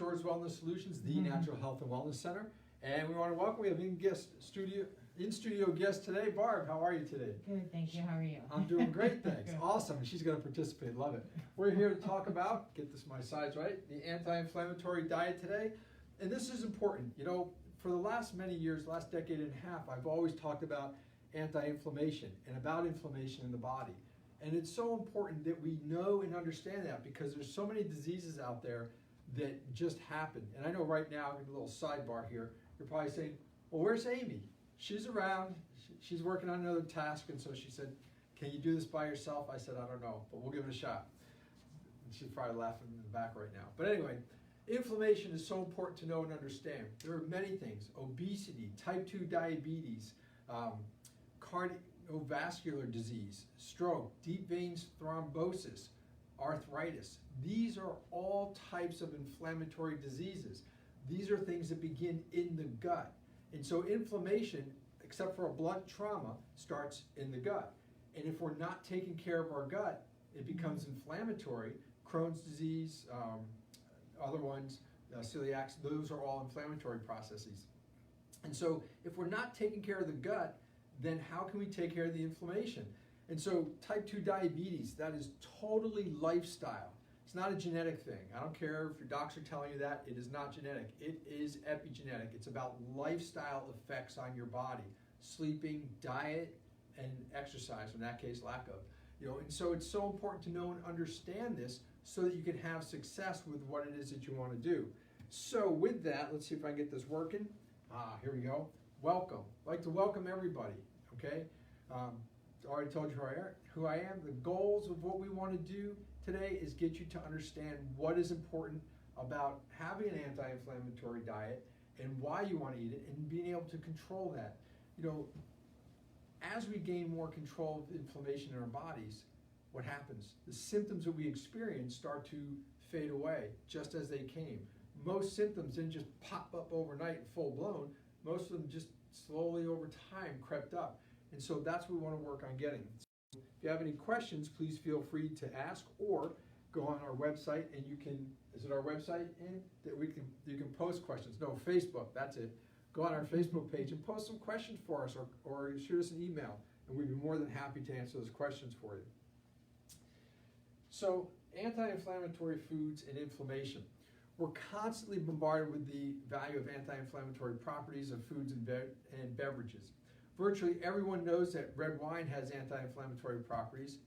Shores Wellness Solutions, the Natural Health and Wellness Center. And we want to welcome, we have in-studio guest today. Barb, how are you today? Good, thank you. How are you? I'm doing great, thanks. Awesome. She's going to participate. Love it. We're here to talk about, get this my sides right, the anti-inflammatory diet today. And this is important. You know, for the last many years, last decade and a half, I've always talked about anti-inflammation and about inflammation in the body. And it's so important that we know and understand that, because there's so many diseases out there that just happen. And I know right now, a little sidebar here, you're probably saying, well, where's Amy? She's around, she's working on another task, and so she said, can you do this by yourself? I said, I don't know, but we'll give it a shot. And she's probably laughing in the back right now. But anyway, inflammation is so important to know and understand. There are many things: obesity, type 2 diabetes, cardiovascular disease, stroke, deep veins thrombosis, arthritis. These are all types of inflammatory diseases. These are things that begin in the gut. And so inflammation, except for a blunt trauma, starts in the gut. And if we're not taking care of our gut, it becomes inflammatory. Crohn's disease, other ones, celiac, those are all inflammatory processes. And so if we're not taking care of the gut, then how can we take care of the inflammation? And so type 2 diabetes, that is totally lifestyle. It's not a genetic thing. I don't care if your docs are telling you that. It is not genetic. It is epigenetic. It's about lifestyle effects on your body: sleeping, diet, and exercise. In that case, lack of. And so it's so important to know and understand this so that you can have success with what it is that you want to do. So with that, let's see if I can get this working. Here we go. Welcome. I'd like to welcome everybody. Okay. Already told you who I am. The goals of what we want to do today is get you to understand what is important about having an anti-inflammatory diet and why you want to eat it, and being able to control that. As we gain more control of inflammation in our bodies, what happens? The symptoms that we experience start to fade away just as they came. Most symptoms didn't just pop up overnight full blown. Most of them just slowly over time crept up. And so that's what we want to work on getting. So if you have any questions, please feel free to ask, or go on our website and you can, is it our website, and that you can post questions? No, Facebook, that's it. Go on our Facebook page and post some questions for us, or shoot us an email, and we'd be more than happy to answer those questions for you. So, anti-inflammatory foods and inflammation. We're constantly bombarded with the value of anti-inflammatory properties of foods and beverages. Virtually everyone knows that red wine has anti-inflammatory properties.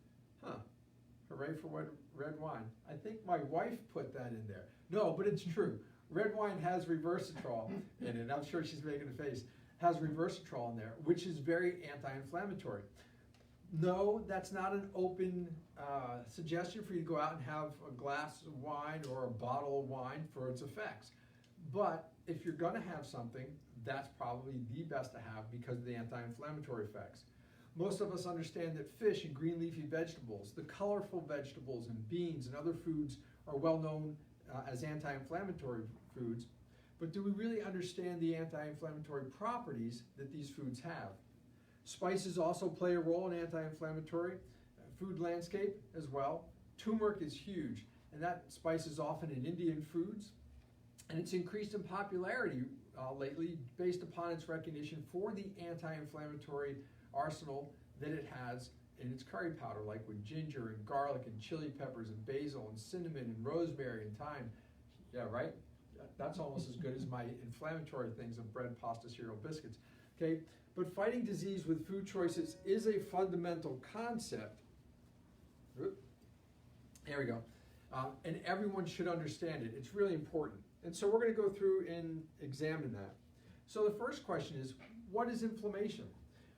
Hooray for red wine. I think my wife put that in there. No, but it's true. Red wine has resveratrol in it. I'm sure she's making a face. Has resveratrol in there, which is very anti-inflammatory. No, that's not an open suggestion for you to go out and have a glass of wine or a bottle of wine for its effects. But if you're going to have something, that's probably the best to have because of the anti-inflammatory effects. Most of us understand that fish and green leafy vegetables, the colorful vegetables and beans and other foods, are well known as anti-inflammatory foods. But do we really understand the anti-inflammatory properties that these foods have? Spices also play a role in anti-inflammatory food landscape as well. Turmeric is huge, and that spice is often in Indian foods. And it's increased in popularity lately based upon its recognition for the anti-inflammatory arsenal that it has in its curry powder, like with ginger and garlic and chili peppers and basil and cinnamon and rosemary and thyme. Yeah, right? That's almost as good as my inflammatory things of bread, pasta, cereal, biscuits. Okay, but fighting disease with food choices is a fundamental concept. There we go. And everyone should understand it. It's really important. And so we're going to go through and examine that. So the first question is, what is inflammation?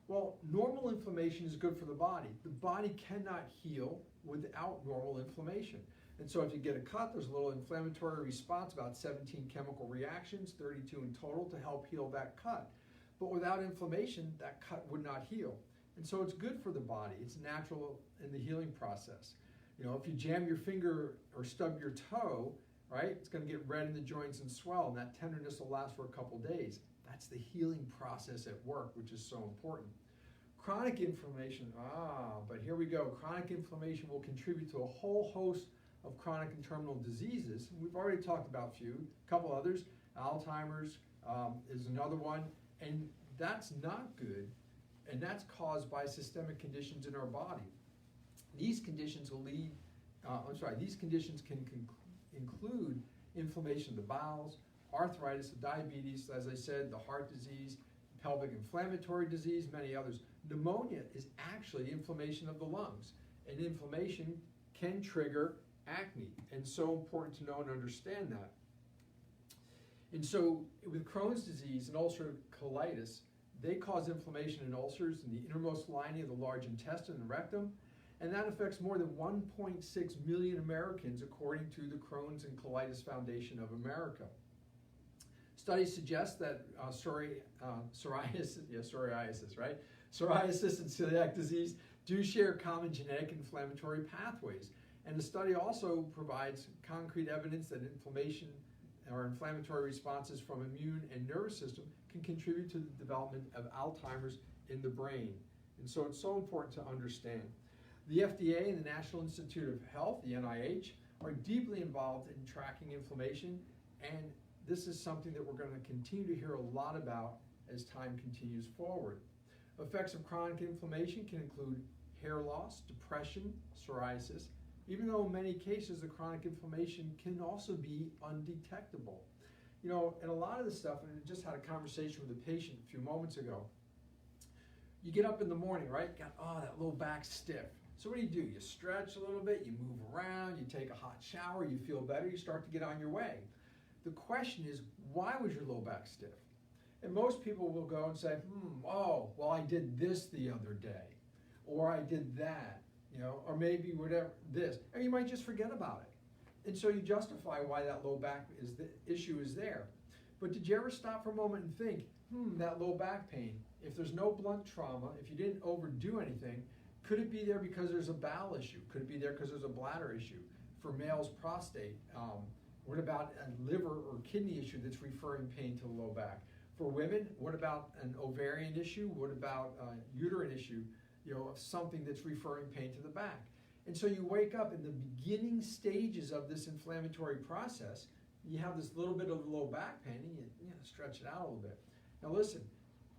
Well, normal inflammation is good for the body. The body cannot heal without normal inflammation. And so if you get a cut, there's a little inflammatory response, about 17 chemical reactions, 32 in total, to help heal that cut. But without inflammation, that cut would not heal. And so it's good for the body. It's natural in the healing process. If you jam your finger or stub your toe, right, it's going to get red in the joints and swell, and that tenderness will last for a couple days. That's the healing process at work, which is so important. Chronic inflammation, but here we go. Chronic inflammation will contribute to a whole host of chronic and terminal diseases. We've already talked about a few, a couple others. Alzheimer's is another one, and that's not good, and that's caused by systemic conditions in our body. These conditions will lead, these conditions can include inflammation of the bowels, arthritis, diabetes, as I said, the heart disease, pelvic inflammatory disease, many others. Pneumonia is actually inflammation of the lungs, and inflammation can trigger acne, and so important to know and understand that. And so with Crohn's disease and ulcerative colitis, they cause inflammation and ulcers in the innermost lining of the large intestine and rectum, and that affects more than 1.6 million Americans according to the Crohn's and Colitis Foundation of America. Studies suggest that psoriasis and celiac disease do share common genetic inflammatory pathways. And the study also provides concrete evidence that inflammation or inflammatory responses from immune and nervous system can contribute to the development of Alzheimer's in the brain. And so it's so important to understand. The FDA and the National Institute of Health, the NIH, are deeply involved in tracking inflammation, and this is something that we're going to continue to hear a lot about as time continues forward. Effects of chronic inflammation can include hair loss, depression, psoriasis, even though in many cases the chronic inflammation can also be undetectable. You know, and a lot of this stuff, and I just had a conversation with a patient a few moments ago. You get up in the morning, right? Got, that low back stiff. So what do? You stretch a little bit, you move around, you take a hot shower, you feel better, you start to get on your way. The question is, why was your low back stiff? And most people will go and say, well, I did this the other day, or I did that, or maybe whatever, this, or you might just forget about it. And so you justify why that low back issue is there. But did you ever stop for a moment and think, that low back pain, if there's no blunt trauma, if you didn't overdo anything, could it be there because there's a bowel issue? Could it be there because there's a bladder issue? For males, prostate. What about a liver or kidney issue that's referring pain to the low back? For women, what about an ovarian issue? What about a uterine issue? Something that's referring pain to the back. And so you wake up in the beginning stages of this inflammatory process, you have this little bit of low back pain, and you stretch it out a little bit. Now listen,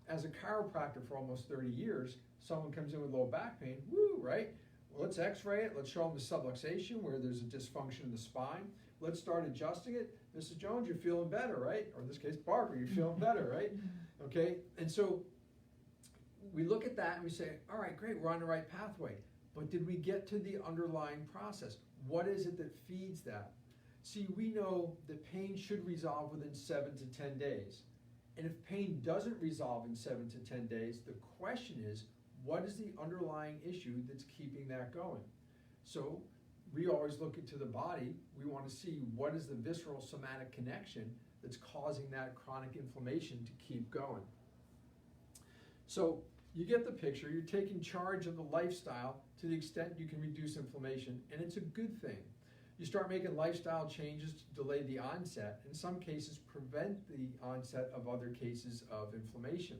as a chiropractor for almost 30 years, someone comes in with low back pain, right? Well, let's x-ray it, let's show them the subluxation where there's a dysfunction in the spine. Let's start adjusting it. Mrs. Jones, you're feeling better, right? Or in this case, Barbara, you're feeling better, right? Okay, and so we look at that and we say, all right, great, we're on the right pathway. But did we get to the underlying process? What is it that feeds that? See, we know that pain should resolve within 7 to 10 days. And if pain doesn't resolve in 7 to 10 days, the question is, what is the underlying issue that's keeping that going? So we always look into the body. We want to see what is the visceral somatic connection that's causing that chronic inflammation to keep going. So you get the picture. You're taking charge of the lifestyle to the extent you can reduce inflammation, and it's a good thing. You start making lifestyle changes to delay the onset, in some cases prevent the onset of other cases of inflammation.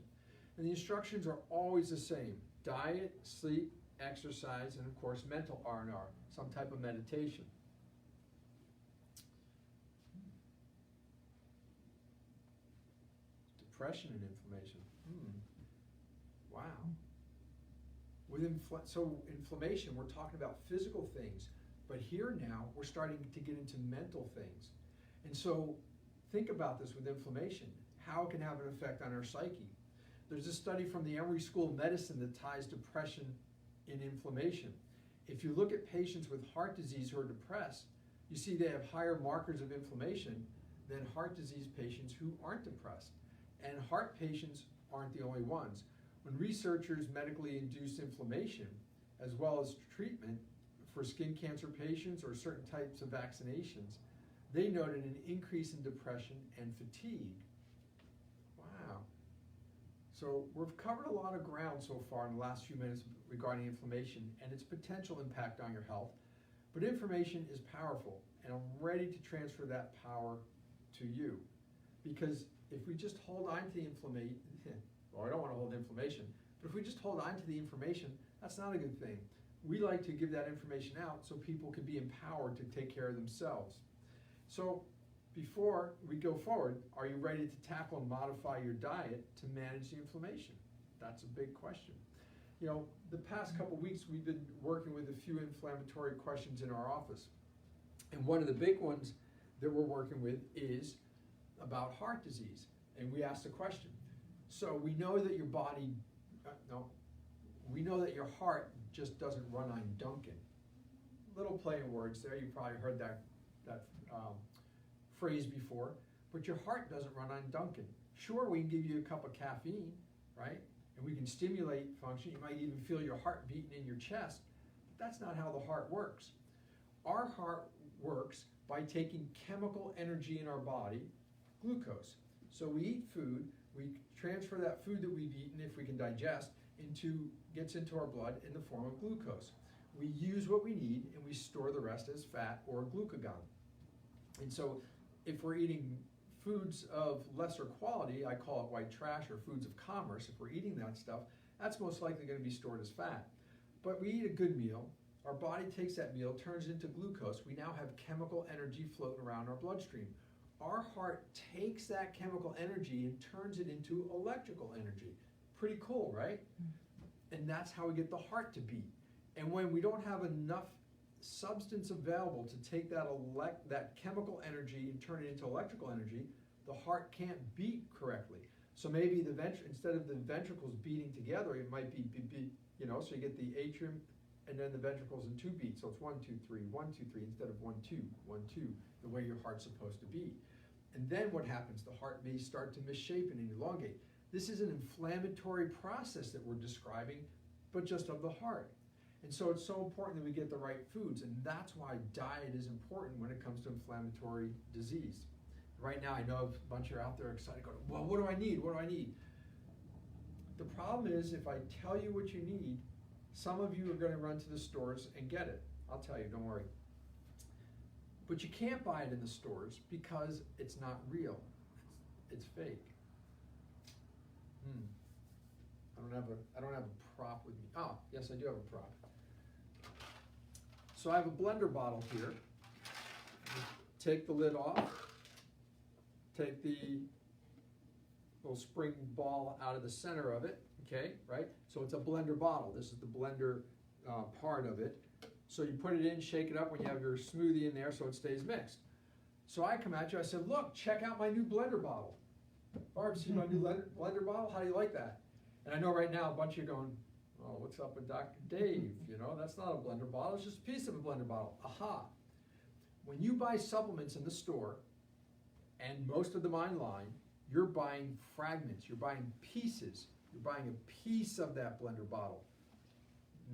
And the instructions are always the same: diet, sleep, exercise, and of course mental R&R, some type of meditation. Depression and inflammation. Wow. With inflammation, we're talking about physical things, but here now we're starting to get into mental things. And so think about this with inflammation, how it can have an effect on our psyche. There's a study from the Emory School of Medicine that ties depression in inflammation. If you look at patients with heart disease who are depressed, you see they have higher markers of inflammation than heart disease patients who aren't depressed. And heart patients aren't the only ones. When researchers medically induce inflammation, as well as treatment for skin cancer patients or certain types of vaccinations, they noted an increase in depression and fatigue. Wow. So we've covered a lot of ground so far in the last few minutes regarding inflammation and its potential impact on your health. But information is powerful, and I'm ready to transfer that power to you. Because if we just hold on to the inflammation, well, I don't want to hold inflammation, but if we just hold on to the information, that's not a good thing. we like to give that information out so people can be empowered to take care of themselves. So before we go forward, are you ready to tackle and modify your diet to manage the inflammation? That's a big question. You know, the past couple weeks we've been working with a few inflammatory questions in our office. And one of the big ones that we're working with is about heart disease. And we asked the question. So we know that your body, we know that your heart just doesn't run on Dunkin'. Little play in words there, you probably heard that phrase before, but your heart doesn't run on Dunkin'. Sure, we can give you a cup of caffeine, right? And we can stimulate function. You might even feel your heart beating in your chest. But that's not how the heart works. Our heart works by taking chemical energy in our body, glucose. So we eat food, we transfer that food that we've eaten, if we can digest, gets into our blood in the form of glucose. We use what we need and we store the rest as fat or glucagon. And so if we're eating foods of lesser quality, I call it white trash or foods of commerce, if we're eating that stuff, that's most likely going to be stored as fat. But we eat a good meal, our body takes that meal, turns it into glucose. We now have chemical energy floating around our bloodstream. Our heart takes that chemical energy and turns it into electrical energy. Pretty cool, right? And that's how we get the heart to beat. And when we don't have enough substance available to take that chemical energy and turn it into electrical energy, the heart can't beat correctly. So maybe instead of the ventricles beating together, it might be, so you get the atrium and then the ventricles in 2 beats. So it's 1, 2, 3, 1, 2, 3 instead of 1, 2, 1, 2, the way your heart's supposed to beat. And then what happens? The heart may start to misshapen and elongate. This is an inflammatory process that we're describing, but just of the heart. And so it's so important that we get the right foods, and that's why diet is important when it comes to inflammatory disease. Right now, I know a bunch of you out there excited, going, well, what do I need? What do I need? The problem is, if I tell you what you need, some of you are going to run to the stores and get it. I'll tell you, don't worry. But you can't buy it in the stores because it's not real. It's fake. I don't have a prop with me. Oh, yes, I do have a prop. So I have a blender bottle here. Take the lid off. Take the little spring ball out of the center of it. Okay, right? So it's a blender bottle. This is the blender part of it. So you put it in, shake it up when you have your smoothie in there so it stays mixed. So I come at you, I said, look, check out my new blender bottle. Barb, see my new blender bottle? How do you like that? And I know right now a bunch of you are going, oh, what's up with Dr. Dave? That's not a blender bottle, it's just a piece of a blender bottle. Aha. When you buy supplements in the store, and most of them online, you're buying fragments, you're buying pieces. You're buying a piece of that blender bottle,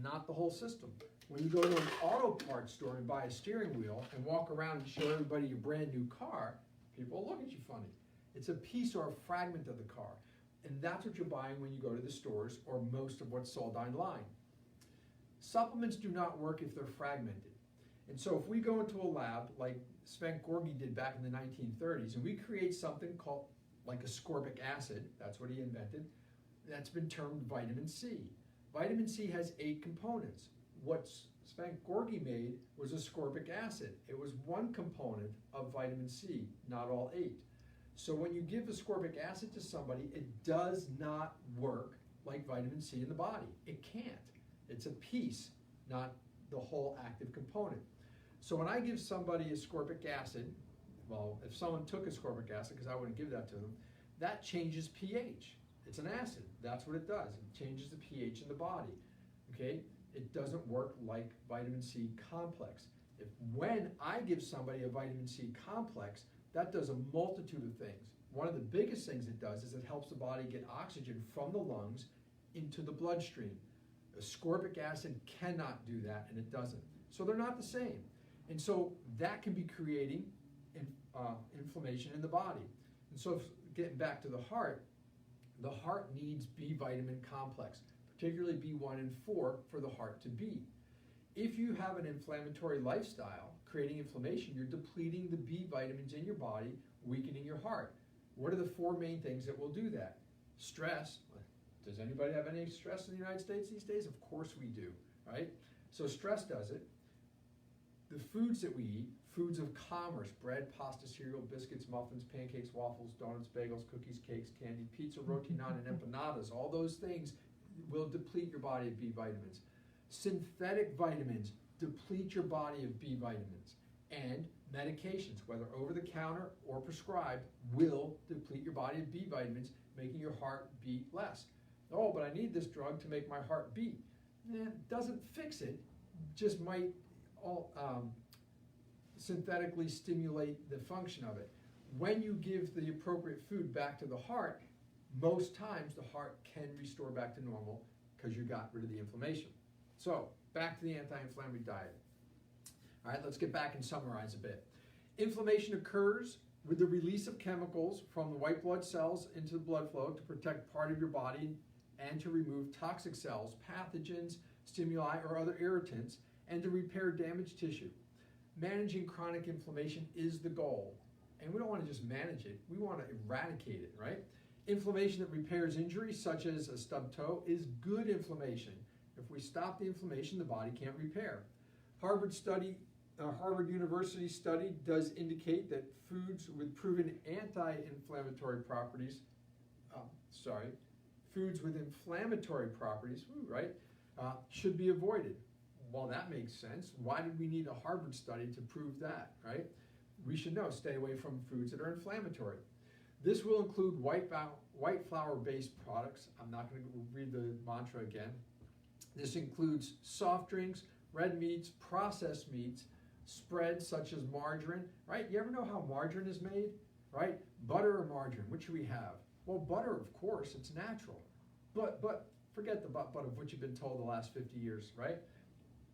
not the whole system. When you go to an auto parts store and buy a steering wheel and walk around and show everybody your brand new car, people will look at you funny. It's a piece or a fragment of the car. And that's what you're buying when you go to the stores or most of what's sold online. Supplements do not work if they're fragmented. And so if we go into a lab like Sven Gorgi did back in the 1930s, and we create something called like ascorbic acid, that's what he invented, that's been termed vitamin C. Vitamin C has 8 components. What Sven Gorgi made was ascorbic acid. It was one component of vitamin C, not all 8. So when you give ascorbic acid to somebody, it does not work like vitamin C in the body. It can't. It's a piece, not the whole active component. So when I give somebody ascorbic acid, well, if someone took ascorbic acid, because I wouldn't give that to them, that changes pH. It's an acid. That's what it does. It changes the pH in the body. Okay? It doesn't work like vitamin C complex. When I give somebody a vitamin C complex, that does a multitude of things. One of the biggest things it does is it helps the body get oxygen from the lungs into the bloodstream. Ascorbic acid cannot do that, and it doesn't. So they're not the same. And so that can be creating inflammation in the body. And so getting back to the heart needs B vitamin complex, particularly B1 and 4 for the heart to beat. If you have an inflammatory lifestyle, creating inflammation, you're depleting the B vitamins in your body, weakening your heart. What are the 4 main things that will do that? Stress. Does anybody have any stress in the United States these days? Of course we do, right? So stress does it. The foods that we eat, foods of commerce, bread, pasta, cereal, biscuits, muffins, pancakes, waffles, donuts, bagels, cookies, cakes, candy, pizza, roti, naan, and empanadas, all those things will deplete your body of B vitamins. Synthetic vitamins deplete your body of B vitamins. And medications, whether over the counter or prescribed, will deplete your body of B vitamins, making your heart beat less. Oh, but I need this drug to make my heart beat. It doesn't fix it, just might synthetically stimulate the function of it. When you give the appropriate food back to the heart, most times the heart can restore back to normal because you got rid of the inflammation. So, back to the anti-inflammatory diet. All right, let's get back and summarize a bit. Inflammation occurs with the release of chemicals from the white blood cells into the blood flow to protect part of your body and to remove toxic cells, pathogens, stimuli, or other irritants, and to repair damaged tissue. Managing chronic inflammation is the goal. And we don't want to just manage it, we want to eradicate it, right? Inflammation that repairs injuries, such as a stubbed toe, is good inflammation. If we stop the inflammation, the body can't repair. Harvard University study does indicate that foods with proven anti-inflammatory properties, foods with inflammatory properties, should be avoided. Well, that makes sense. Why did we need a Harvard study to prove that, right? We should know, stay away from foods that are inflammatory. This will include white flour-based products. I'm not going to read the mantra again. This includes soft drinks, red meats, processed meats, spreads such as margarine, right? You ever know how margarine is made, right? Butter or margarine, which should we have? Well, butter, of course, it's natural. But forget the but of what you've been told the last 50 years, right?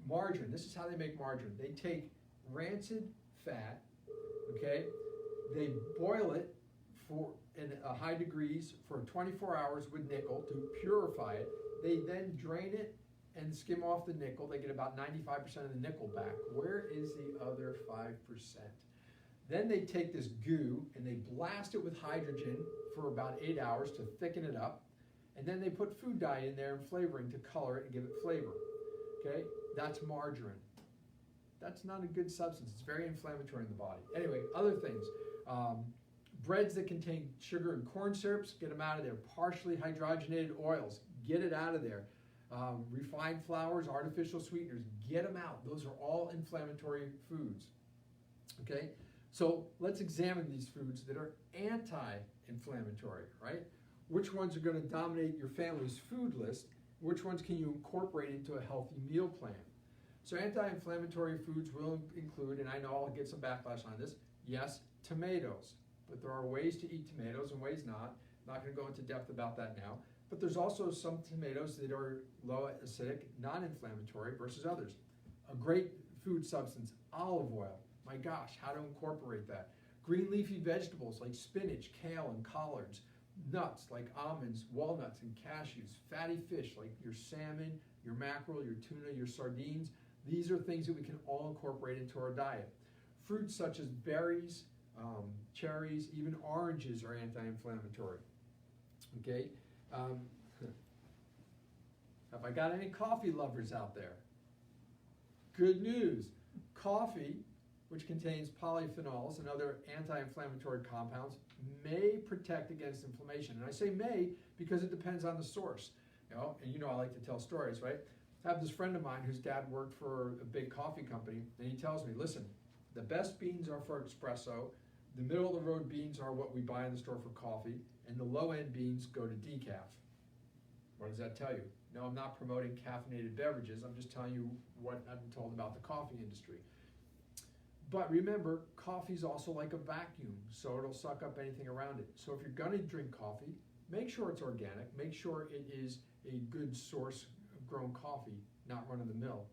Margarine, this is how they make margarine. They take rancid fat, okay? They boil it in high degrees for 24 hours with nickel to purify it. They then drain it and skim off the nickel. They get about 95% of the nickel back. Where is the other 5%? Then they take this goo and they blast it with hydrogen for about 8 hours to thicken it up. And then they put food dye in there and flavoring to color it and give it flavor. Okay, that's margarine. That's not a good substance. It's very inflammatory in the body. Anyway, other things. Breads that contain sugar and corn syrups, get them out of there. Partially hydrogenated oils, get it out of there. Refined flours, artificial sweeteners, get them out. Those are all inflammatory foods. Okay, so let's examine these foods that are anti-inflammatory, right? Which ones are going to dominate your family's food list? Which ones can you incorporate into a healthy meal plan? So anti-inflammatory foods will include, and I know I'll get some backlash on this, yes, tomatoes. But there are ways to eat tomatoes and ways not. I'm not going to go into depth about that now. But there's also some tomatoes that are low acidic, non-inflammatory versus others. A great food substance, olive oil. My gosh, how to incorporate that. Green leafy vegetables like spinach, kale, and collards. Nuts like almonds, walnuts, and cashews. Fatty fish like your salmon, your mackerel, your tuna, your sardines. These are things that we can all incorporate into our diet. Fruits such as berries, cherries, even oranges are anti-inflammatory. Okay? Have I got any coffee lovers out there? Good news. Coffee, which contains polyphenols and other anti-inflammatory compounds, may protect against inflammation. And I say may because it depends on the source. And I like to tell stories, right? I have this friend of mine whose dad worked for a big coffee company, and he tells me, listen, the best beans are for espresso, the middle of the road beans are what we buy in the store for coffee, and the low end beans go to decaf. What does that tell you? No, I'm not promoting caffeinated beverages. I'm just telling you what I've been told about the coffee industry. But remember, coffee is also like a vacuum, so it'll suck up anything around it. So if you're going to drink coffee, make sure it's organic. Make sure it is a good source of grown coffee, not run-of-the-mill.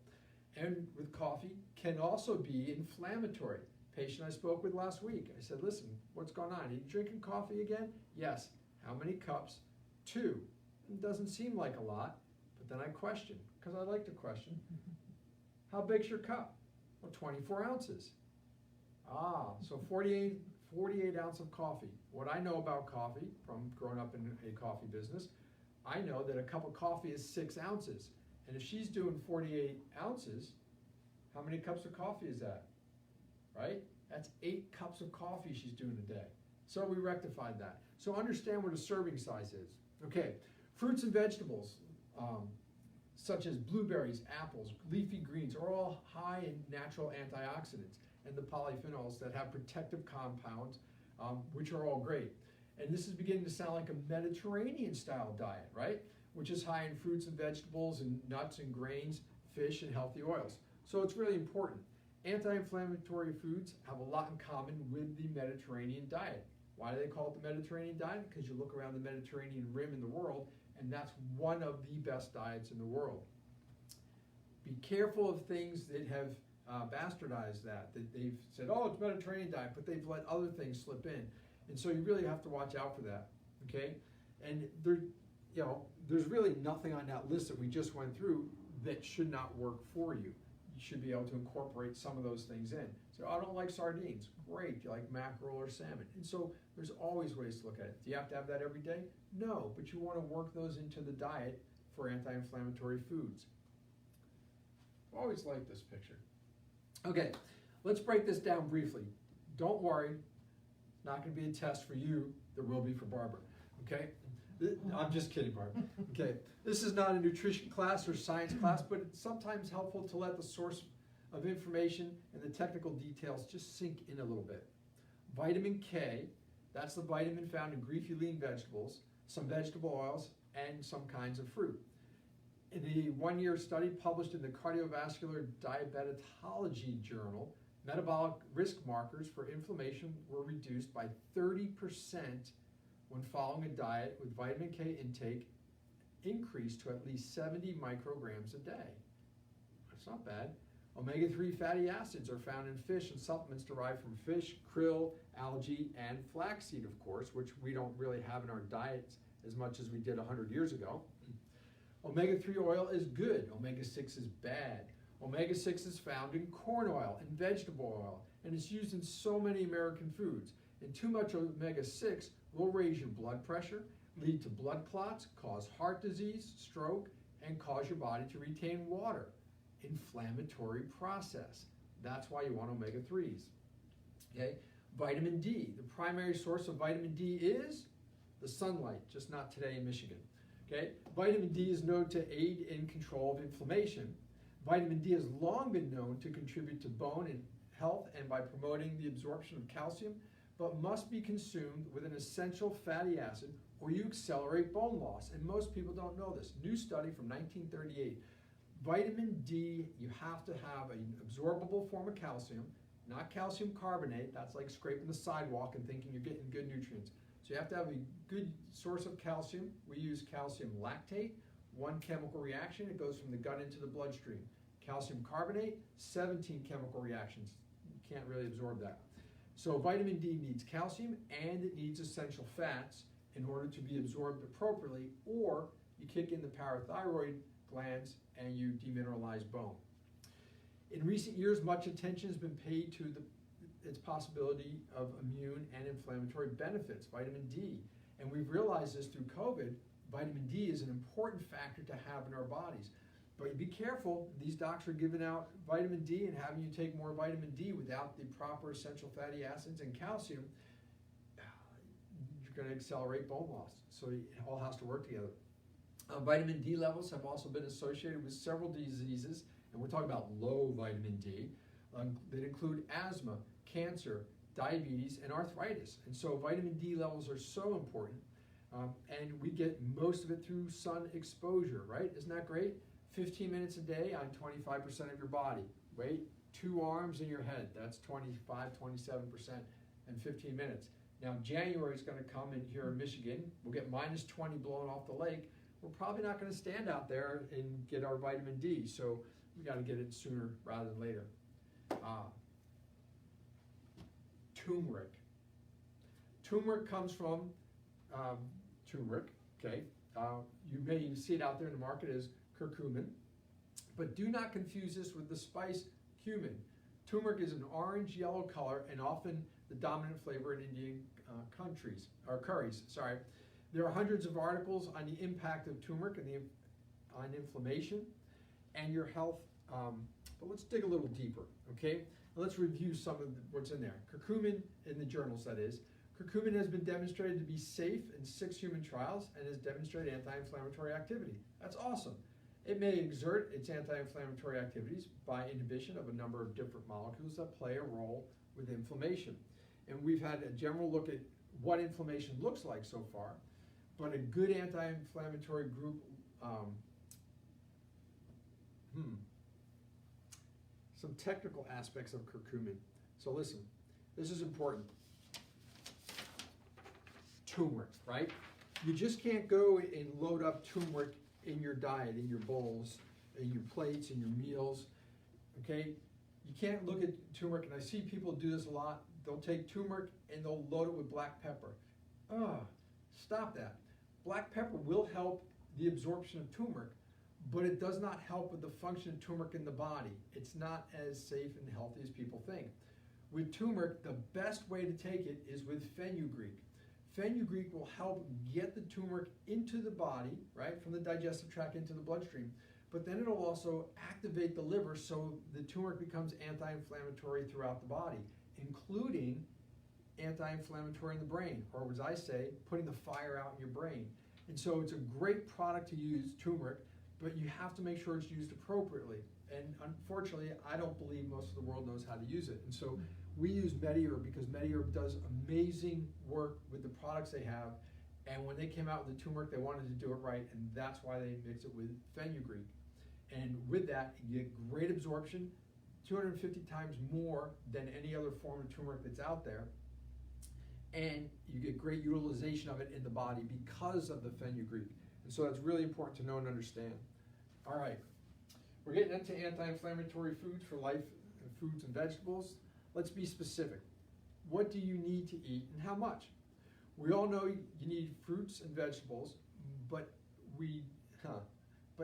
And with coffee can also be inflammatory. Patient I spoke with last week, I said, listen, what's going on? Are you drinking coffee again? Yes. How many cups? 2. It doesn't seem like a lot, but then I question, because I like to question. How big's your cup? Well, 24 ounces. So 48 ounces of coffee. What I know about coffee, from growing up in a coffee business, I know that a cup of coffee is 6 ounces. And if she's doing 48 ounces, how many cups of coffee is that? Right? That's 8 cups of coffee she's doing a day. So we rectified that. So understand what a serving size is. Okay, fruits and vegetables, such as blueberries, apples, leafy greens, are all high in natural antioxidants and the polyphenols that have protective compounds, which are all great. And this is beginning to sound like a Mediterranean style diet, right? Which is high in fruits and vegetables and nuts and grains, fish and healthy oils. So it's really important. Anti-inflammatory foods have a lot in common with the Mediterranean diet. Why do they call it the Mediterranean diet? Because you look around the Mediterranean rim in the world, and that's one of the best diets in the world. Be careful of things that have bastardized that they've said, oh, it's Mediterranean diet, but they've let other things slip in. And so you really have to watch out for that, okay? And there's really nothing on that list that we just went through that should not work for you. You should be able to incorporate some of those things in. So I don't like sardines. Great, you like mackerel or salmon. And so there's always ways to look at it. Do you have to have that every day? No, but you want to work those into the diet for anti-inflammatory foods. I've always liked this picture. Okay, let's break this down briefly. Don't worry, it's not going to be a test for you. There will be for Barbara, okay? I'm just kidding, Barbara. Okay, this is not a nutrition class or science class, but it's sometimes helpful to let the source of information and the technical details just sink in a little bit. Vitamin K, that's the vitamin found in leafy lean vegetables, some vegetable oils, and some kinds of fruit. In a one-year study published in the Cardiovascular Diabetology Journal, metabolic risk markers for inflammation were reduced by 30% when following a diet with vitamin K intake increased to at least 70 micrograms a day. That's not bad. Omega-3 fatty acids are found in fish and supplements derived from fish, krill, algae, and flaxseed, of course, which we don't really have in our diets as much as we did 100 years ago. Omega-3 oil is good. Omega-6 is bad. Omega-6 is found in corn oil and vegetable oil, and it's used in so many American foods. And too much omega-6 will raise your blood pressure, lead to blood clots, cause heart disease, stroke, and cause your body to retain water. Inflammatory process. That's why you want omega-3s. Okay? Vitamin D. The primary source of vitamin D is the sunlight, just not today in Michigan. Okay? Vitamin D is known to aid in control of inflammation. Vitamin D has long been known to contribute to bone and health and by promoting the absorption of calcium, but must be consumed with an essential fatty acid or you accelerate bone loss. And most people don't know this. New study from 1938. Vitamin D, you have to have an absorbable form of calcium, not calcium carbonate. That's like scraping the sidewalk and thinking you're getting good nutrients. So you have to have a good source of calcium. We use calcium lactate, one chemical reaction. It goes from the gut into the bloodstream. Calcium carbonate, 17 chemical reactions. You can't really absorb that. So vitamin D needs calcium and it needs essential fats in order to be absorbed appropriately, or you kick in the parathyroid glands and you demineralize bone. In recent years, much attention has been paid to its possibility of immune and inflammatory benefits, vitamin D. And we've realized this through COVID, vitamin D is an important factor to have in our bodies. But be careful, these docs are giving out vitamin D and having you take more vitamin D without the proper essential fatty acids and calcium. You're going to accelerate bone loss. So it all has to work together. Vitamin D levels have also been associated with several diseases, and we're talking about low vitamin D, that include asthma, cancer, diabetes, and arthritis. And so vitamin D levels are so important, and we get most of it through sun exposure, right? Isn't that great? 15 minutes a day on 25% of your body. Wait, 2 arms in your head, that's 25, 27%, in 15 minutes. Now January is going to come in here in Michigan. We'll get minus 20 blowing off the lake. We're probably not going to stand out there and get our vitamin D, so we got to get it sooner rather than later. Turmeric. Turmeric comes from turmeric, okay? You may see it out there in the market as curcumin, but do not confuse this with the spice cumin. Turmeric is an orange-yellow color and often the dominant flavor in Indian curries. There are hundreds of articles on the impact of turmeric on inflammation. and your health. But let's dig a little deeper, okay? Let's review some of what's in there. Curcumin, in the journals that is, curcumin has been demonstrated to be safe in 6 human trials and has demonstrated anti-inflammatory activity. That's awesome. It may exert its anti-inflammatory activities by inhibition of a number of different molecules that play a role with inflammation. And we've had a general look at what inflammation looks like so far, but a good anti-inflammatory group, some technical aspects of curcumin. So listen, this is important. Turmeric, right? You just can't go and load up turmeric in your diet, in your bowls, in your plates, in your meals, okay? You can't look at turmeric, and I see people do this a lot. They'll take turmeric and they'll load it with black pepper. Stop that. Black pepper will help the absorption of turmeric, but it does not help with the function of turmeric in the body. It's not as safe and healthy as people think. With turmeric, the best way to take it is with fenugreek. Fenugreek will help get the turmeric into the body, right, from the digestive tract into the bloodstream, but then it'll also activate the liver so the turmeric becomes anti-inflammatory throughout the body, including anti-inflammatory in the brain, or as I say, putting the fire out in your brain. And so it's a great product to use, turmeric, but you have to make sure it's used appropriately. And unfortunately, I don't believe most of the world knows how to use it. And so we use MediHerb because MediHerb does amazing work with the products they have. And when they came out with the turmeric, they wanted to do it right, and that's why they mix it with fenugreek. And with that, you get great absorption, 250 times more than any other form of turmeric that's out there. And you get great utilization of it in the body because of the fenugreek. And so that's really important to know and understand. All right, we're getting into anti-inflammatory foods for life, foods and vegetables. Let's be specific. What do you need to eat and how much? We all know you need fruits and vegetables, but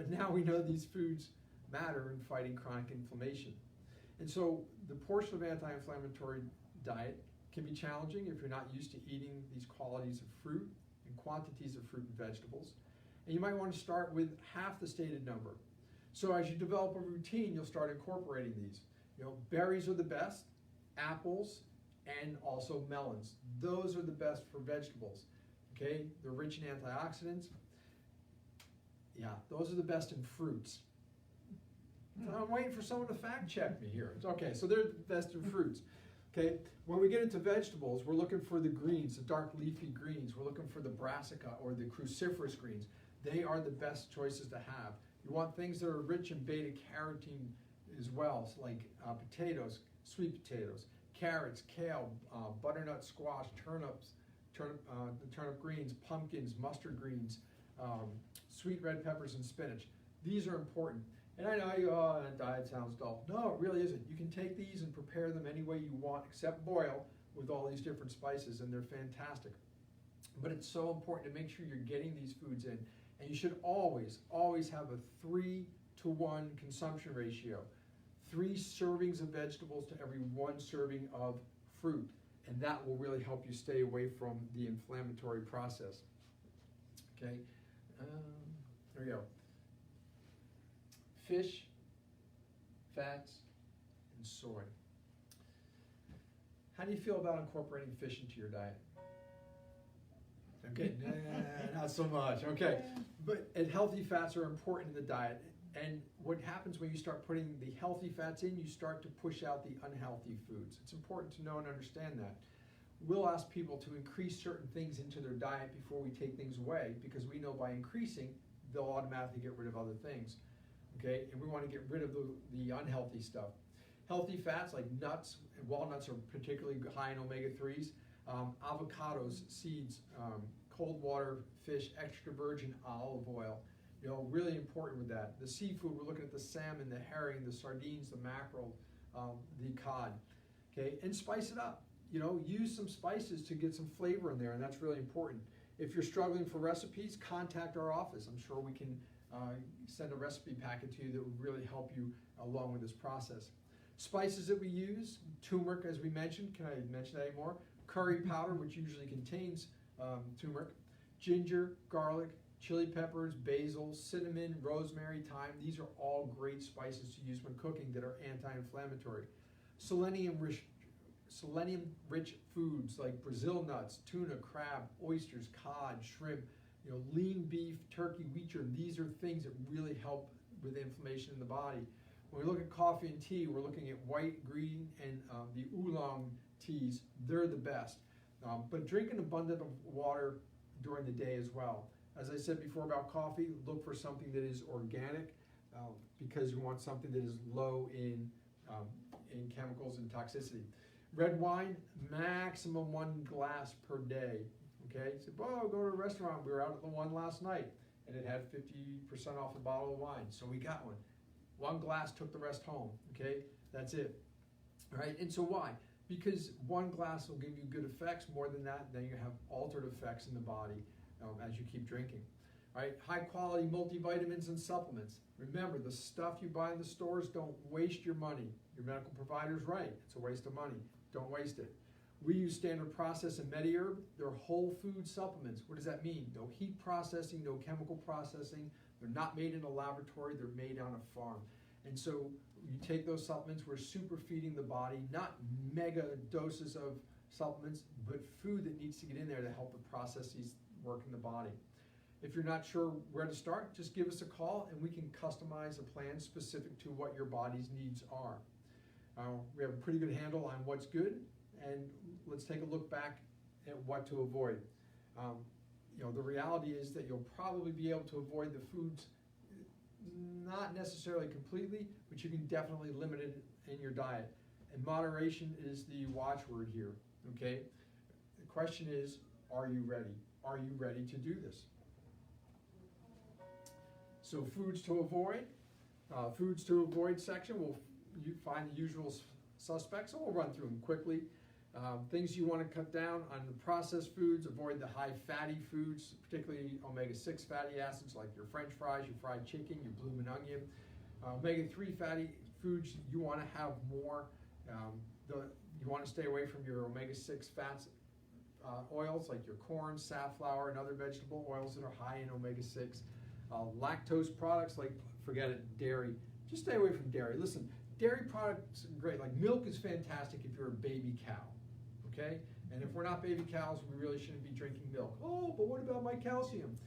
now we know these foods matter in fighting chronic inflammation. And so the portion of anti-inflammatory diet can be challenging if you're not used to eating these qualities of fruit and quantities of fruit and vegetables. And you might want to start with half the stated number. So as you develop a routine, you'll start incorporating these. Berries are the best, apples, and also melons. Those are the best for vegetables, okay? They're rich in antioxidants. Yeah, those are the best in fruits. I'm waiting for someone to fact check me here. Okay, so they're the best in fruits. Okay, when we get into vegetables, we're looking for the greens, the dark leafy greens. We're looking for the brassica or the cruciferous greens. They are the best choices to have. You want things that are rich in beta-carotene as well, so like potatoes, sweet potatoes, carrots, kale, butternut squash, the turnip greens, pumpkins, mustard greens, sweet red peppers, and spinach. These are important. And I know you, that diet sounds dull. No, it really isn't. You can take these and prepare them any way you want, except boil with all these different spices, and they're fantastic. But it's so important to make sure you're getting these foods in. And you should always, always have a 3-to-1 consumption ratio. 3 servings of vegetables to every 1 serving of fruit. And that will really help you stay away from the inflammatory process. Okay, there we go. Fish, fats, and soy. How do you feel about incorporating fish into your diet? Okay, not so much. Okay, but healthy fats are important in the diet. And what happens when you start putting the healthy fats in, you start to push out the unhealthy foods. It's important to know and understand that. We'll ask people to increase certain things into their diet before we take things away, because we know by increasing, they'll automatically get rid of other things. Okay, and we want to get rid of the unhealthy stuff. Healthy fats like nuts and walnuts are particularly high in omega-3s. Avocados, seeds, cold water fish, extra virgin olive oil. Really important with that. The seafood, we're looking at the salmon, the herring, the sardines, the mackerel, the cod. Okay, and spice it up. Use some spices to get some flavor in there, and that's really important. If you're struggling for recipes, contact our office. I'm sure we can send a recipe packet to you that would really help you along with this process. Spices that we use, turmeric, as we mentioned. Can I mention that anymore? Curry powder, which usually contains turmeric, ginger, garlic, chili peppers, basil, cinnamon, rosemary, thyme. These are all great spices to use when cooking that are anti-inflammatory. Selenium-rich foods like Brazil nuts, tuna, crab, oysters, cod, shrimp, lean beef, turkey, wheat germ. These are things that really help with inflammation in the body. When we look at coffee and tea, we're looking at white, green, and the oolong teas. They're the best. But drink an abundance of water during the day as well. As I said before about coffee, look for something that is organic because you want something that is low in chemicals and toxicity. Red wine, maximum 1 glass per day. Okay, so go to a restaurant. We were out at the one last night, and it had 50% off a bottle of wine, so we got one. 1 glass, took the rest home. Okay, that's it. All right, and so why? Because 1 glass will give you good effects. More than that, then you have altered effects in the body as you keep drinking. All right, high quality multivitamins and supplements. Remember, the stuff you buy in the stores, don't waste your money. Your medical provider's right. It's a waste of money. Don't waste it. We use Standard Process and MediHerb. They're whole food supplements. What does that mean? No heat processing, no chemical processing. They're not made in a laboratory. They're made on a farm. And so you take those supplements, we're super feeding the body, not mega doses of supplements, but food that needs to get in there to help the processes work in the body. If you're not sure where to start, just give us a call and we can customize a plan specific to what your body's needs are. We have a pretty good handle on what's good, and let's take a look back at what to avoid. The reality is that you'll probably be able to avoid the foods, not necessarily completely, but you can definitely limit it in your diet. And moderation is the watchword here, okay? The question is, are you ready? Are you ready to do this? So foods to avoid. Foods to avoid section, we'll find the usual suspects, and we'll run through them quickly. Things you want to cut down on the processed foods, avoid the high fatty foods, particularly omega-6 fatty acids like your French fries, your fried chicken, your bloomin' onion. Omega-3 fatty foods, you want to have more. You want to stay away from your omega-6 fats oils like your corn, safflower, and other vegetable oils that are high in omega-6. Lactose products like, forget it, dairy. Just stay away from dairy. Listen, dairy products are great. Like milk is fantastic if you're a baby cow, okay? And if we're not baby cows, we really shouldn't be drinking milk. Oh, but what about my calcium?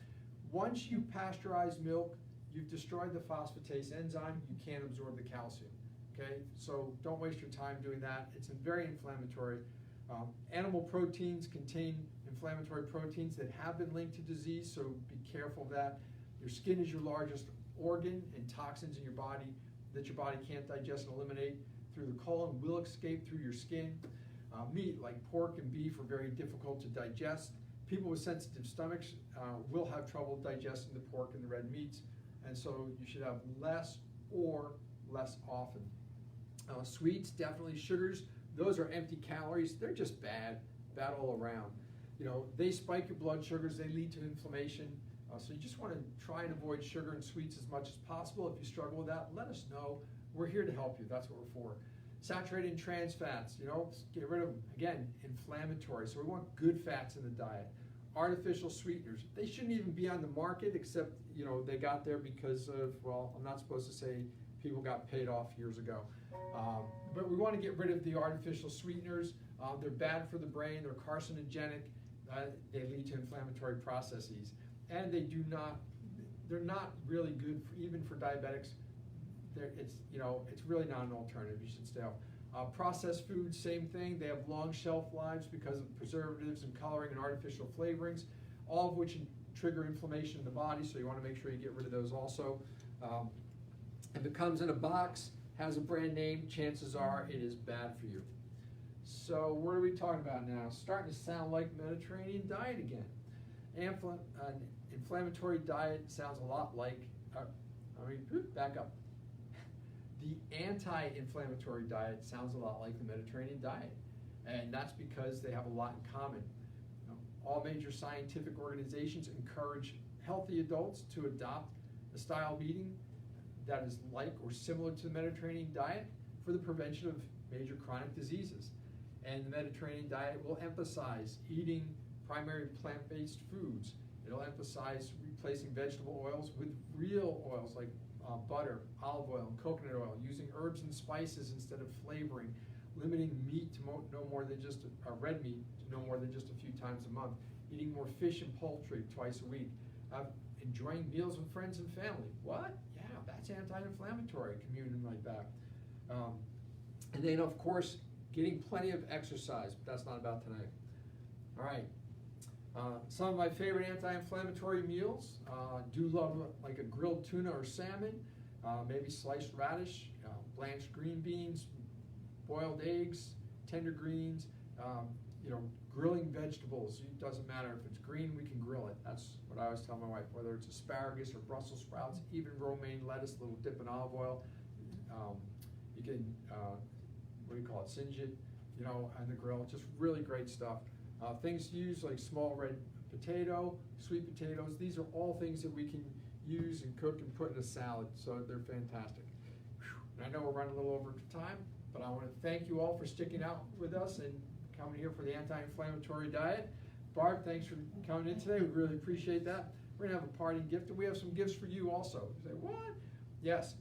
Once you pasteurize milk, you've destroyed the phosphatase enzyme. You can't absorb the calcium, okay? So don't waste your time doing that. It's very inflammatory. Animal proteins contain inflammatory proteins that have been linked to disease, so be careful of that. Your skin is your largest organ, and toxins in your body that your body can't digest and eliminate through the colon will escape through your skin. Meat like pork and beef are very difficult to digest. People with sensitive stomachs will have trouble digesting the pork and the red meats, and so you should have less or less often. Sweets, definitely sugars, those are empty calories. They're just bad all around. They spike your blood sugars, they lead to inflammation. So you just want to try and avoid sugar and sweets as much as possible. If you struggle with that, let us know. We're here to help you. That's what we're for. Saturated and trans fats, get rid of them. Again, inflammatory. So we want good fats in the diet. Artificial sweeteners, they shouldn't even be on the market except, they got there because of, well, I'm not supposed to say people got paid off years ago. But we want to get rid of the artificial sweeteners. They're bad for the brain. They're carcinogenic. They lead to inflammatory processes. And they're not really good even for diabetics. It's really not an alternative. You should stay off. Processed foods, same thing. They have long shelf lives because of preservatives and coloring and artificial flavorings, all of which trigger inflammation in the body, so you want to make sure you get rid of those also. If it comes in a box, has a brand name, chances are it is bad for you. So what are we talking about now? Starting to sound like Mediterranean diet again. Inflammatory diet sounds a lot like, back up. The anti-inflammatory diet sounds a lot like the Mediterranean diet, and that's because they have a lot in common. All major scientific organizations encourage healthy adults to adopt a style of eating that is like or similar to the Mediterranean diet for the prevention of major chronic diseases. And the Mediterranean diet will emphasize eating primary plant-based foods. It'll emphasize replacing vegetable oils with real oils like butter, olive oil, and coconut oil, using herbs and spices instead of flavoring, limiting meat to no more than just red meat to no more than just a few times a month, eating more fish and poultry twice a week, enjoying meals with friends and family. What? Yeah, that's anti-inflammatory, communing like that. And then, of course, getting plenty of exercise, but that's not about tonight. All right. Some of my favorite anti-inflammatory meals, do love like a grilled tuna or salmon, maybe sliced radish, blanched green beans, boiled eggs, tender greens, grilling vegetables. It doesn't matter if it's green, we can grill it. That's what I always tell my wife, whether it's asparagus or Brussels sprouts, even romaine lettuce, a little dip in olive oil. You can, singe it, on the grill. Just really great stuff. Things to use like small red potato, sweet potatoes. These are all things that we can use and cook and put in a salad, so they're fantastic. And I know we're running a little over time, but I want to thank you all for sticking out with us and coming here for the Anti-Inflammatory Diet. Barb, thanks for coming in today. We really appreciate that. We're going to have a party gift, and we have some gifts for you also. You say, what? Yes.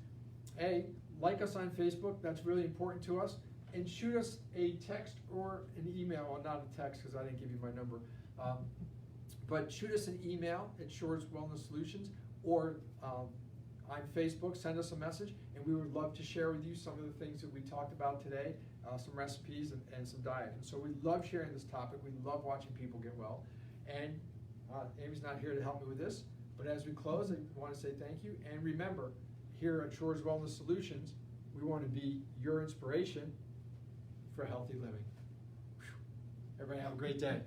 Hey, like us on Facebook. That's really important to us. And shoot us a text or an email. Well, not a text because I didn't give you my number. But shoot us an email at Shores Wellness Solutions, or on Facebook, send us a message, and we would love to share with you some of the things that we talked about today, some recipes and some diet. And so we love sharing this topic. We love watching people get well. And Amy's not here to help me with this, but as we close, I want to say thank you. And remember, here at Shores Wellness Solutions, we want to be your inspiration for healthy living. Everybody have a great day.